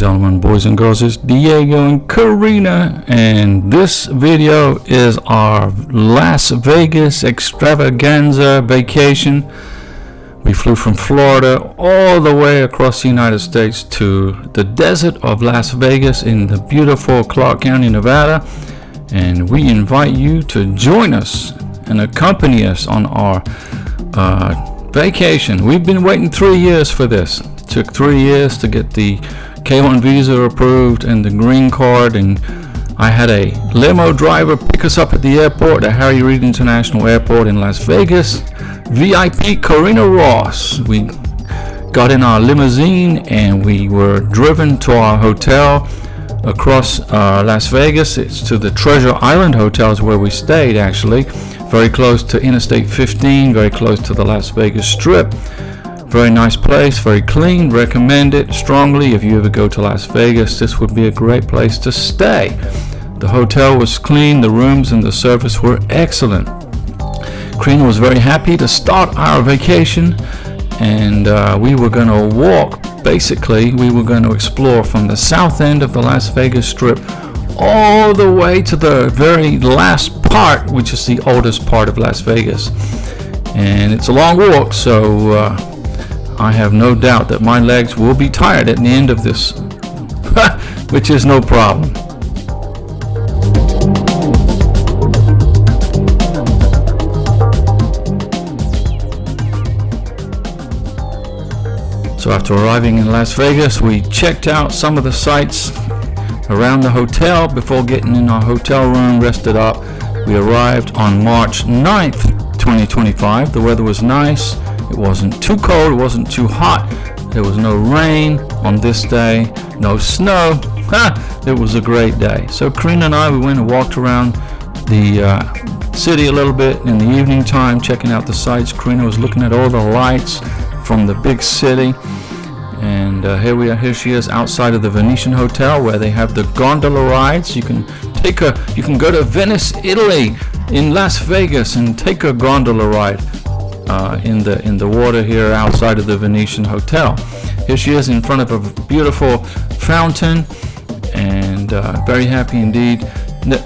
gentlemen, boys and girls, it's Diego and Karina, and this video is our Las Vegas extravaganza vacation. We flew from Florida all the way across the United States to the desert of Las Vegas in the beautiful Clark County, Nevada, and we invite you to join us and accompany us on our vacation. We've been waiting 3 years for this. It took 3 years to get the K1 visa approved and the green card, and I had a limo driver pick us up at the airport at Harry Reid International Airport in Las Vegas. VIP Karina Ross. We got in our limousine and we were driven to our hotel across Las Vegas. It's to the Treasure Island hotels where we stayed, actually. Very close to Interstate 15, very close to the Las Vegas Strip. Very nice place, very clean. Recommend it strongly. If you ever go to Las Vegas, this would be a great place to stay. The hotel was clean, the rooms and the service were excellent. Karina was very happy to start our vacation, and we were going to walk. Basically, we were going to explore from the south end of the Las Vegas Strip all the way to the very last part, which is the oldest part of Las Vegas. And it's a long walk, so I have no doubt that my legs will be tired at the end of this, which is no problem. So after arriving in Las Vegas, we checked out some of the sites around the hotel before getting in our hotel room, rested up. We arrived on March 9th, 2025. The weather was nice. It wasn't too cold, it wasn't too hot. There was no rain on this day, no snow. It was a great day. So Karina and I, we went and walked around the city a little bit in the evening time, checking out the sights. Karina was looking at all the lights from the big city. And here she is outside of the Venetian Hotel, where they have the gondola rides. You can go to Venice, Italy, in Las Vegas, and take a gondola ride in the water here outside of the Venetian Hotel. Here she is in front of a beautiful fountain, and very happy indeed.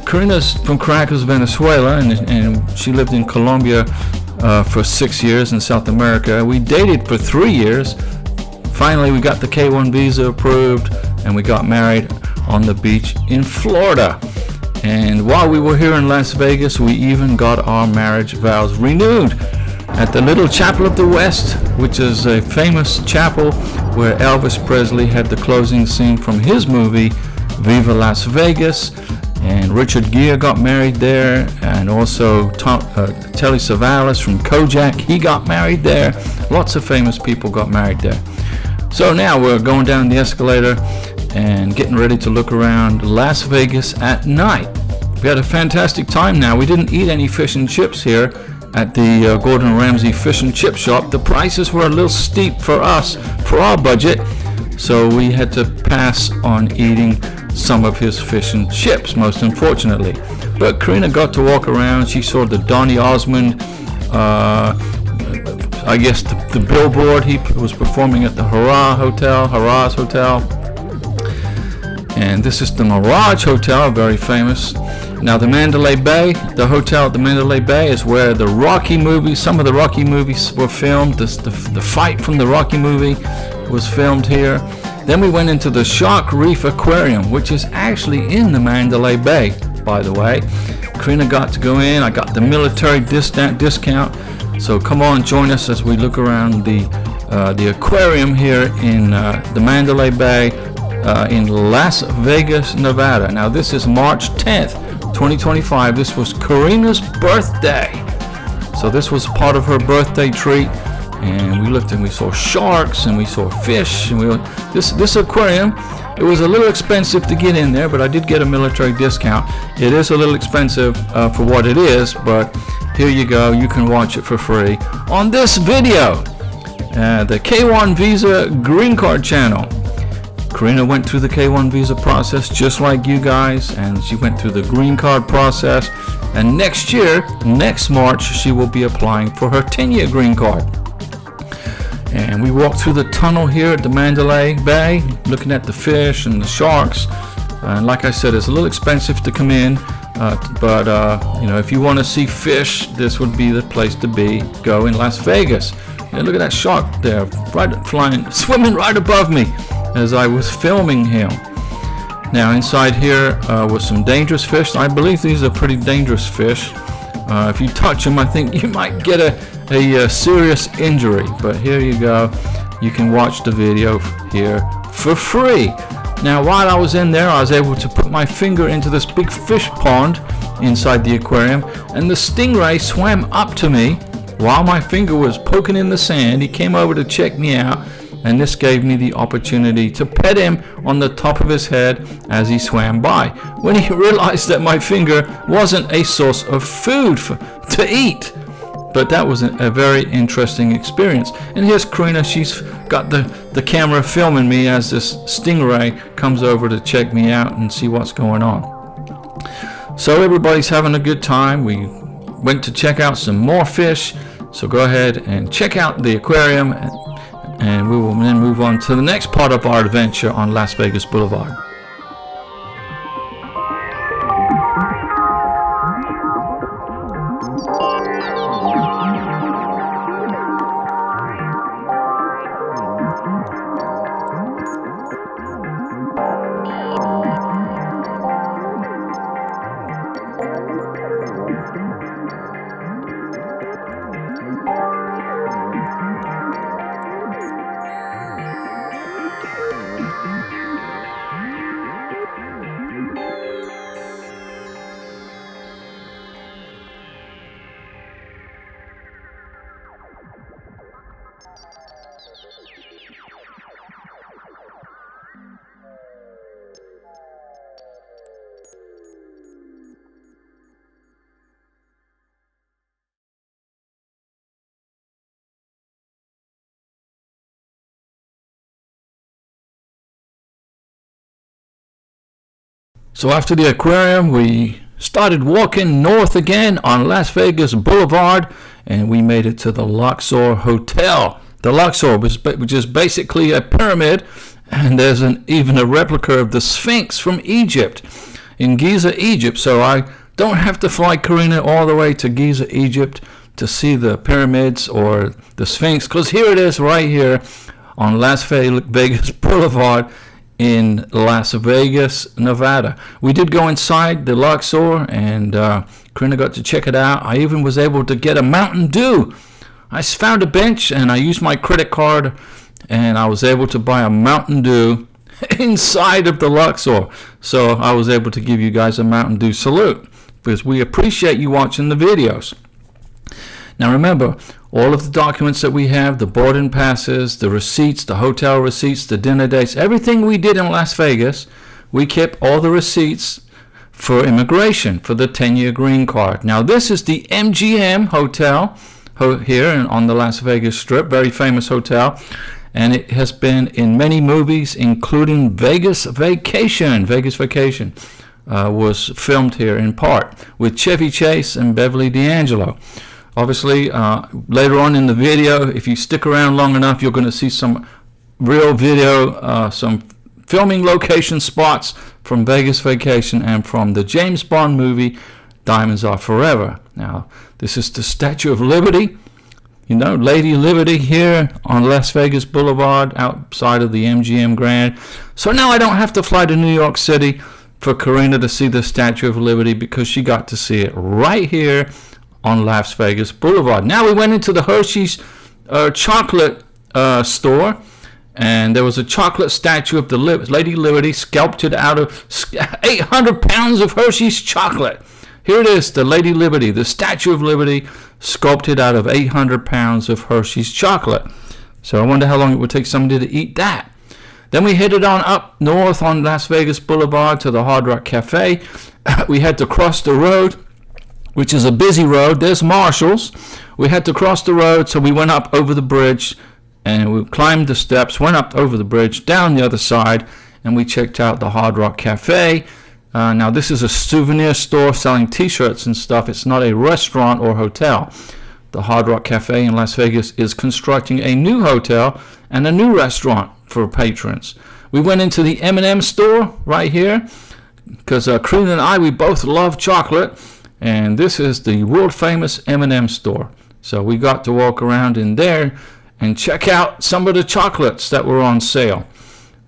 Karina's from Caracas, Venezuela, and she lived in Colombia for 6 years in South America. We dated for 3 years. Finally, we got the K1 visa approved, and we got married on the beach in Florida. And while we were here in Las Vegas, we even got our marriage vows renewed at the Little Chapel of the West, which is a famous chapel where Elvis Presley had the closing scene from his movie Viva Las Vegas. And Richard Gere got married there, and also Telly Savalas from Kojak, he got married there. Lots of famous people got married there. So now we're going down the escalator and getting ready to look around Las Vegas at night. We had a fantastic time now. We didn't eat any fish and chips here at the Gordon Ramsay Fish and Chip Shop. The prices were a little steep for us, for our budget, so we had to pass on eating some of his fish and chips, most unfortunately. But Karina got to walk around. She saw the Donny Osmond, I guess the billboard. He was performing at the Harrah's Hotel. And this is the Mirage Hotel, very famous. Now the Mandalay Bay, the hotel at the Mandalay Bay is where the Rocky movies, some of the Rocky movies were filmed. The fight from the Rocky movie was filmed here. Then we went into the Shark Reef Aquarium, which is actually in the Mandalay Bay, by the way. Karina got to go in. I got the military discount. So come on, join us as we look around the aquarium here in the Mandalay Bay in Las Vegas, Nevada. Now this is March 10th, 2025. This was Karina's birthday. So this was part of her birthday treat. And we looked and we saw sharks and we saw fish, and this aquarium, it was a little expensive to get in there, but I did get a military discount. It is a little expensive for what it is, but here you go, you can watch it for free on this video. The K1 Visa Green Card channel. Karina went through the K1 visa process just like you guys, and she went through the green card process, and next year, next March, she will be applying for her 10-year green card. And we walked through the tunnel here at the Mandalay Bay, looking at the fish and the sharks. And like I said, it's a little expensive to come in, but you know, if you want to see fish, this would be the place to go in Las Vegas. Yeah, look at that shark there, swimming right above me as I was filming him. Now inside here was some dangerous fish. I believe these are pretty dangerous fish. If you touch them, I think you might get a serious injury. But here you go. You can watch the video here for free. Now while I was in there, I was able to put my finger into this big fish pond inside the aquarium, and the stingray swam up to me while my finger was poking in the sand. He came over to check me out, and this gave me the opportunity to pet him on the top of his head as he swam by, when he realized that my finger wasn't a source of food to eat. But that was a very interesting experience. And here's Karina. She's got the camera filming me as this stingray comes over to check me out and see what's going on. So everybody's having a good time. We went to check out some more fish. So go ahead and check out the aquarium, and we will then move on to the next part of our adventure on Las Vegas Boulevard. So after the aquarium, we started walking north again on Las Vegas Boulevard, and we made it to the Luxor Hotel. The Luxor, which is basically a pyramid, and there's even a replica of the Sphinx from Egypt, in Giza, Egypt. So I don't have to fly Karina all the way to Giza, Egypt to see the pyramids or the Sphinx, because here it is right here on Las Vegas Boulevard in Las Vegas, Nevada. We did go inside the Luxor, and Karina got to check it out. I even was able to get a Mountain Dew. I found a bench, and I used my credit card, and I was able to buy a Mountain Dew inside of the Luxor. So I was able to give you guys a Mountain Dew salute, because we appreciate you watching the videos. Now remember, all of the documents that we have, the boarding passes, the receipts, the hotel receipts, the dinner dates, everything we did in Las Vegas, we kept all the receipts for immigration, for the 10-year green card. Now this is the MGM Hotel here on the Las Vegas Strip, very famous hotel, and it has been in many movies, including Vegas Vacation. Vegas Vacation was filmed here in part with Chevy Chase and Beverly D'Angelo. Obviously, later on in the video, if you stick around long enough, you're going to see some real video, some filming location spots from Vegas Vacation and from the James Bond movie, Diamonds Are Forever. Now, this is the Statue of Liberty, you know, Lady Liberty here on Las Vegas Boulevard outside of the MGM Grand. So now I don't have to fly to New York City for Karina to see the Statue of Liberty, because she got to see it right here on Las Vegas Boulevard. Now we went into the Hershey's chocolate store, and there was a chocolate statue of the Lady Liberty sculpted out of 800 pounds of Hershey's chocolate. Here it is, the Lady Liberty, the Statue of Liberty, sculpted out of 800 pounds of Hershey's chocolate. So I wonder how long it would take somebody to eat that. Then we headed on up north on Las Vegas Boulevard to the Hard Rock Cafe. We had to cross the road, which is a busy road. There's Marshall's. We had to cross the road, so we went up over the bridge, and we climbed the steps, went up over the bridge, down the other side, and we checked out the Hard Rock Cafe. Now, this is a souvenir store selling T-shirts and stuff. It's not a restaurant or hotel. the Hard Rock Cafe in Las Vegas is constructing a new hotel and a new restaurant for patrons. We went into the M&M store right here because Karina and I, we both love chocolate, and this is the world famous M&M store. So we got to walk around in there and check out some of the chocolates that were on sale.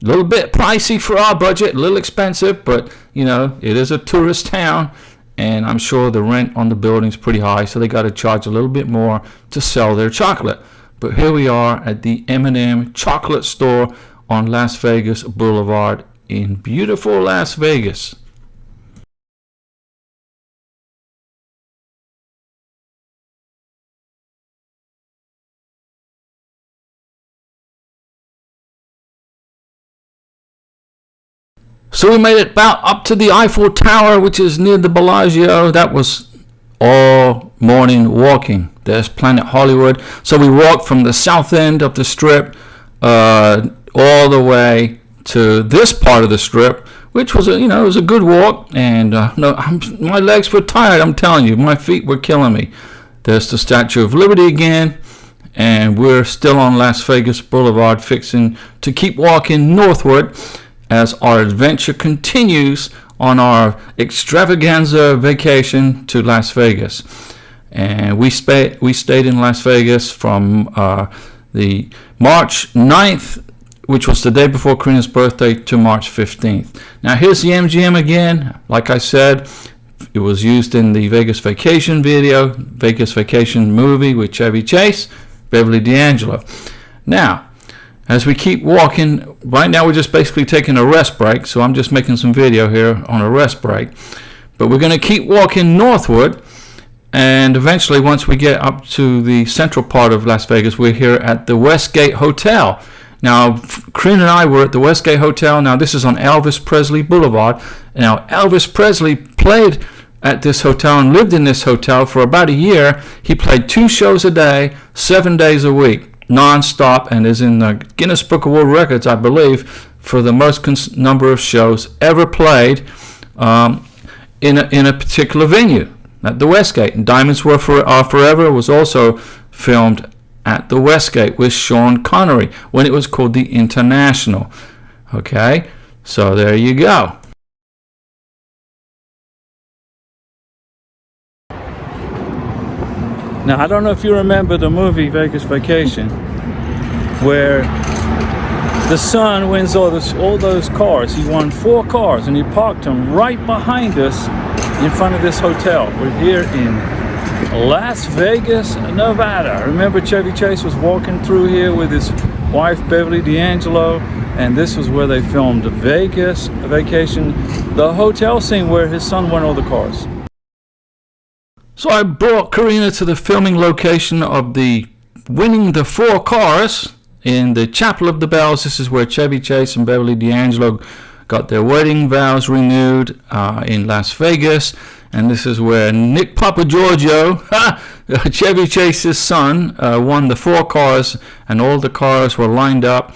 A little bit pricey for our budget, a little expensive, but you know, it is a tourist town, and I'm sure the rent on the building's pretty high, so they got to charge a little bit more to sell their chocolate. But here we are at the M&M chocolate store on Las Vegas Boulevard in beautiful Las Vegas. So we made it about up to the Eiffel Tower, which is near the Bellagio. That was all morning walking. There's Planet Hollywood. So we walked from the south end of the strip all the way to this part of the strip, which was it was a good walk. And my legs were tired. I'm telling you, my feet were killing me. There's the Statue of Liberty again, and we're still on Las Vegas Boulevard, fixing to keep walking northward as our adventure continues on our extravaganza vacation to Las Vegas. And we stayed in Las Vegas from the March 9th, which was the day before Karina's birthday, to March 15th. Now here's the MGM again. Like I said, it was used in the Vegas Vacation video, Vegas Vacation movie with Chevy Chase, Beverly D'Angelo. Now, as we keep walking, right now we're just basically taking a rest break, so I'm just making some video here on a rest break. But we're going to keep walking northward, and eventually once we get up to the central part of Las Vegas, we're here at the Westgate Hotel. Now, Karina and I were at the Westgate Hotel. Now, this is on Elvis Presley Boulevard. Now, Elvis Presley played at this hotel and lived in this hotel for about a year. He played 2 shows a day, 7 days a week, non-stop, and is in the Guinness Book of World Records, I believe, for the most number of shows ever played in a particular venue at the Westgate. And Diamonds Are Forever was also filmed at the Westgate with Sean Connery when it was called the International. Okay, so there you go. Now, I don't know if you remember the movie Vegas Vacation, where the son wins all those cars. He won 4 cars, and he parked them right behind us in front of this hotel. We're here in Las Vegas, Nevada. Remember, Chevy Chase was walking through here with his wife, Beverly D'Angelo, and this was where they filmed Vegas Vacation, the hotel scene where his son won all the cars. So I brought Karina to the filming location of the winning the 4 cars in the Chapel of the Bells. This is where Chevy Chase and Beverly D'Angelo got their wedding vows renewed in Las Vegas. And this is where Nick Papagiorgio, Chevy Chase's son, won the 4 cars, and all the cars were lined up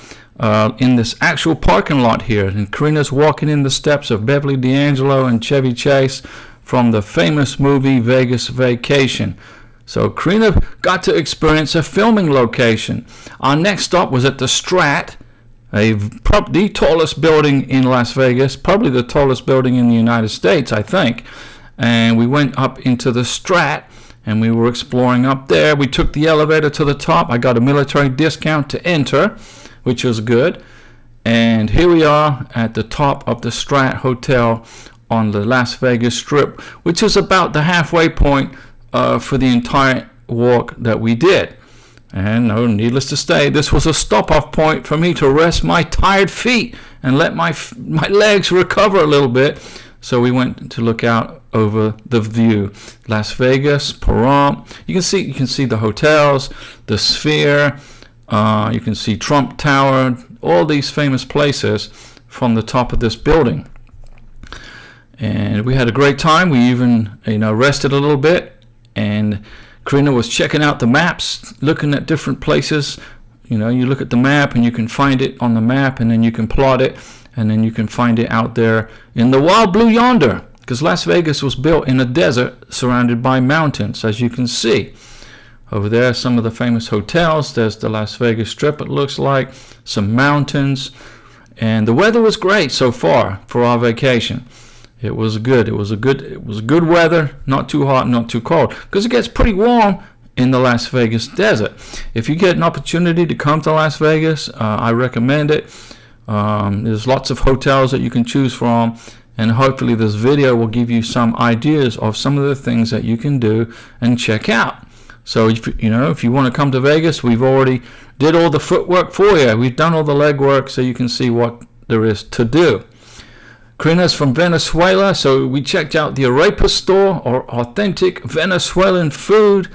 in this actual parking lot here. And Karina's walking in the steps of Beverly D'Angelo and Chevy Chase from the famous movie Vegas Vacation. So Karina got to experience a filming location. Our next stop was at the Strat, the tallest building in Las Vegas, probably the tallest building in the United States, I think. And we went up into the Strat, and we were exploring up there. We took the elevator to the top. I got a military discount to enter, which was good. And here we are at the top of the Strat Hotel on the Las Vegas Strip, which is about the halfway point for the entire walk that we did. And no, needless to say, this was a stop-off point for me to rest my tired feet and let my legs recover a little bit. So we went to look out over the view, Las Vegas, Pahrump. You can see the hotels, the Sphere. You can see Trump Tower, all these famous places from the top of this building. And we had a great time. We even rested a little bit, and Karina was checking out the maps, looking at different places. You look at the map and you can find it on the map, and then you can plot it, and then you can find it out there in the wild blue yonder, because Las Vegas was built in a desert surrounded by mountains, as you can see. Over there, some of the famous hotels. There's the Las Vegas Strip, it looks like. Some mountains. And the weather was great so far for our vacation. It was good. It was good weather, not too hot, not too cold, because it gets pretty warm in the Las Vegas desert. If you get an opportunity to come to Las Vegas, I recommend it. There's lots of hotels that you can choose from, and hopefully this video will give you some ideas of some of the things that you can do and check out. So if you want to come to Vegas, we've already did all the footwork for you. We've done all the legwork so you can see what there is to do. Karina's from Venezuela, so we checked out the arepa store, or authentic Venezuelan food.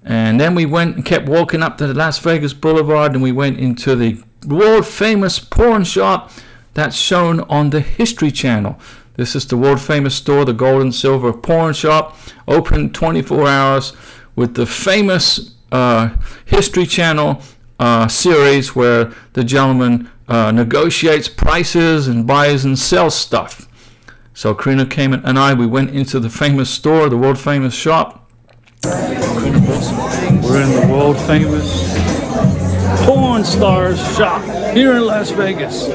And then we went and kept walking up to the Las Vegas Boulevard, and we went into the world famous porn shop that's shown on the History Channel. This is the world famous store, the Gold and Silver Porn Shop, open 24 hours with the famous History Channel series where the gentleman negotiates prices and buys and sells stuff. So Karina came and we went into the famous store, the world famous shop. We're in the world famous porn stars shop here in Las Vegas.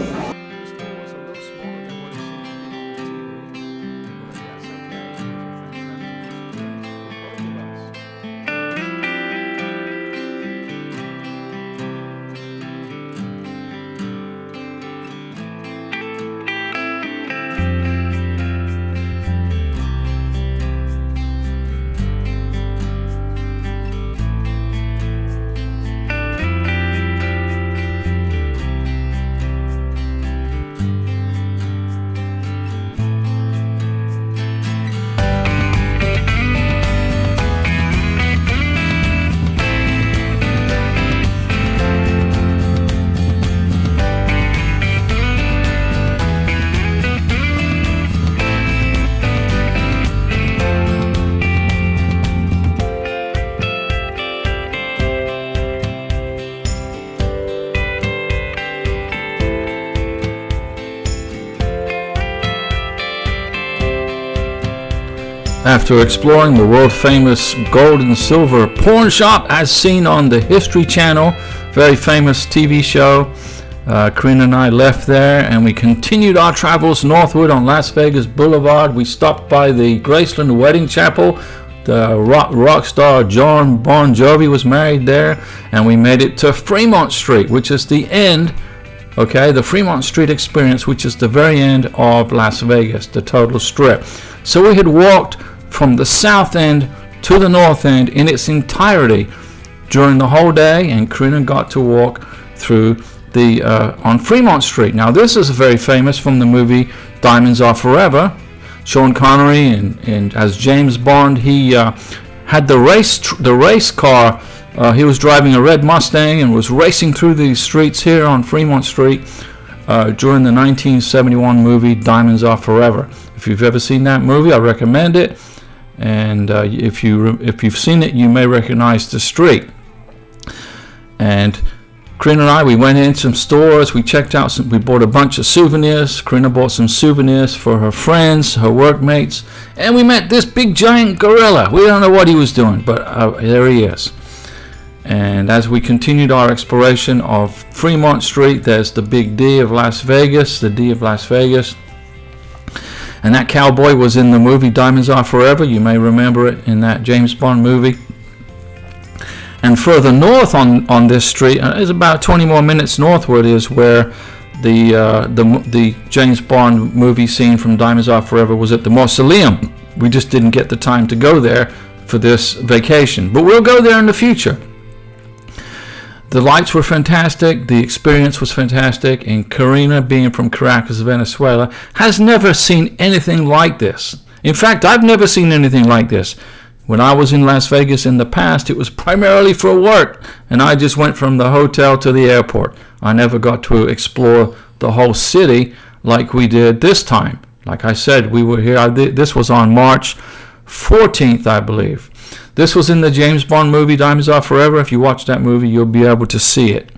After exploring the world famous gold and silver porn shop as seen on the History Channel, very famous TV show, Karina and I left there and we continued our travels northward on Las Vegas Boulevard. We stopped by the Graceland Wedding Chapel. The rock star John Bon Jovi was married there, and we made it to Fremont Street, which is the end, the Fremont Street Experience, which is the very end of Las Vegas, the total strip. So we had walked from the south end to the north end in its entirety during the whole day, and Karina got to walk through the on Fremont Street. Now this is very famous from the movie Diamonds Are Forever. Sean Connery and as James Bond, he had the race car. He was driving a red Mustang and was racing through the streets here on Fremont Street during the 1971 movie Diamonds Are Forever. If you've ever seen that movie, I recommend it. And if you've seen it, you may recognize the street. And Karina and I, we went in some stores, we checked out we bought a bunch of souvenirs. Karina bought some souvenirs for her friends, her workmates, and we met this big giant gorilla. We don't know what he was doing, but there he is. And as we continued our exploration of Fremont Street, there's the big D of Las Vegas, the D of Las Vegas. And that cowboy was in the movie Diamonds Are Forever. You may remember it in that James Bond movie. And further north on this street, is about 20 more minutes northward, is where the James Bond movie scene from Diamonds Are Forever was at the mausoleum. We just didn't get the time to go there for this vacation, but we'll go there in the future. The lights were fantastic, the experience was fantastic, and Karina, being from Caracas, Venezuela, has never seen anything like this. In fact, I've never seen anything like this. When I was in Las Vegas in the past, it was primarily for work, and I just went from the hotel to the airport. I never got to explore the whole city like we did this time. Like I said, we were here, this was on March 14th, I believe. This was in the James Bond movie Diamonds Are Forever. If you watch that movie, you'll be able to see it.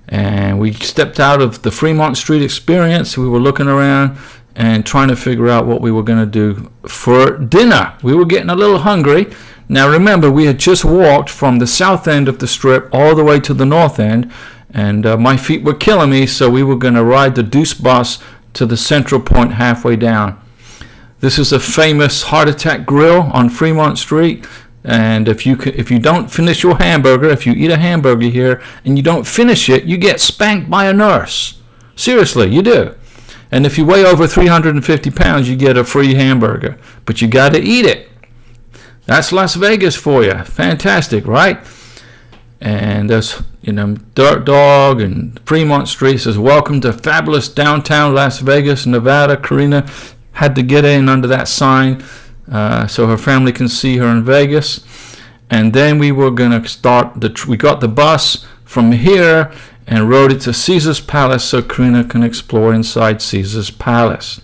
And we stepped out of the Fremont Street Experience. We were looking around and trying to figure out what we were going to do for dinner. We were getting a little hungry. Now remember, we had just walked from the south end of the strip all the way to the north end, and my feet were killing me, so we were going to ride the Deuce bus to the central point halfway down. This is a famous heart attack grill on Fremont Street, and if you don't finish your hamburger, if you eat a hamburger here and you don't finish it, you get spanked by a nurse. Seriously, you do. And if you weigh over 350 pounds, you get a free hamburger, but you got to eat it. That's Las Vegas for you. Fantastic, right? And there's, Dirt Dog and Fremont Street says, welcome to fabulous downtown Las Vegas, Nevada. Karina had to get in under that sign so her family can see her in Vegas. And then we were going to we got the bus from here and rode it to Caesar's Palace so Karina can explore inside Caesar's Palace.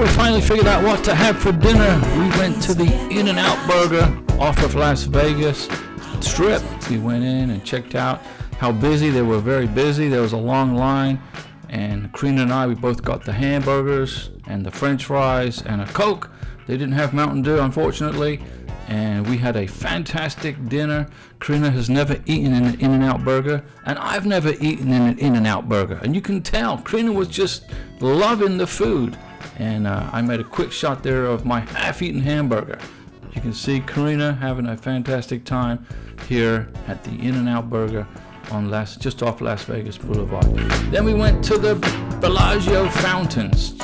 we finally figured out what to have for dinner. We went to the In-N-Out Burger off of Las Vegas Strip. We went in and checked out how busy. They were very busy. There was a long line. And Karina and I, we both got the hamburgers and the french fries and a Coke. They didn't have Mountain Dew, unfortunately. and we had a fantastic dinner. Karina has never eaten in an In-N-Out burger, and I've never eaten in an In-N-Out burger. And you can tell Karina was just loving the food. And I made a quick shot there of my half-eaten hamburger. You can see Karina having a fantastic time here at the In-N-Out burger on just off Las Vegas Boulevard. Then we went to the Bellagio fountains.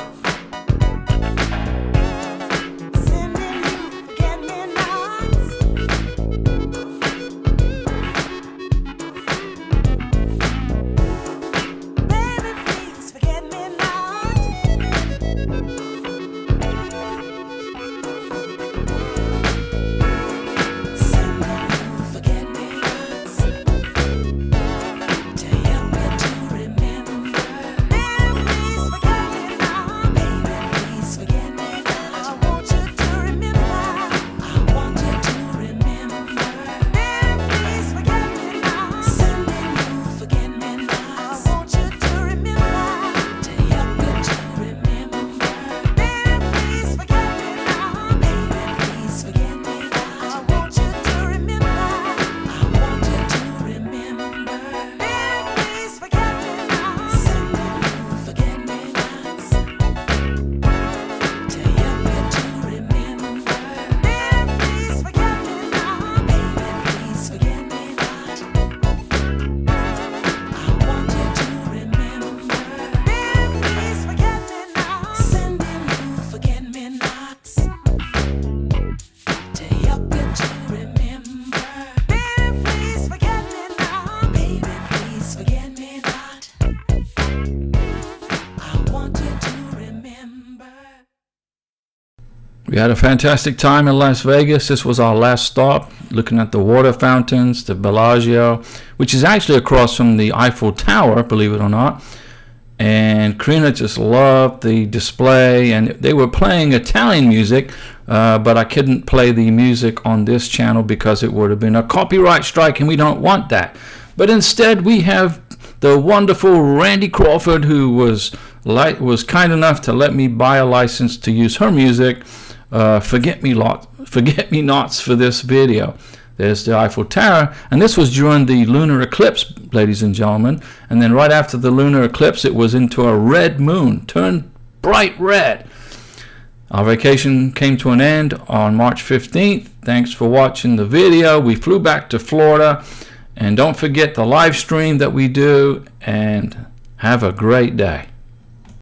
We had a fantastic time in Las Vegas. This was our last stop, looking at the water fountains, the Bellagio, which is actually across from the Eiffel Tower, believe it or not. And Karina just loved the display, and they were playing Italian music, but I couldn't play the music on this channel because it would have been a copyright strike, and we don't want that. But instead, we have the wonderful Randy Crawford, who was kind enough to let me buy a license to use her music. Forget-me-nots for this video. There's the Eiffel Tower, and this was during the lunar eclipse, ladies and gentlemen. And then right after the lunar eclipse, it was into a red moon, turned bright red. Our vacation came to an end on March 15th. Thanks for watching the video. We flew back to Florida, and don't forget the live stream that we do, and have a great day.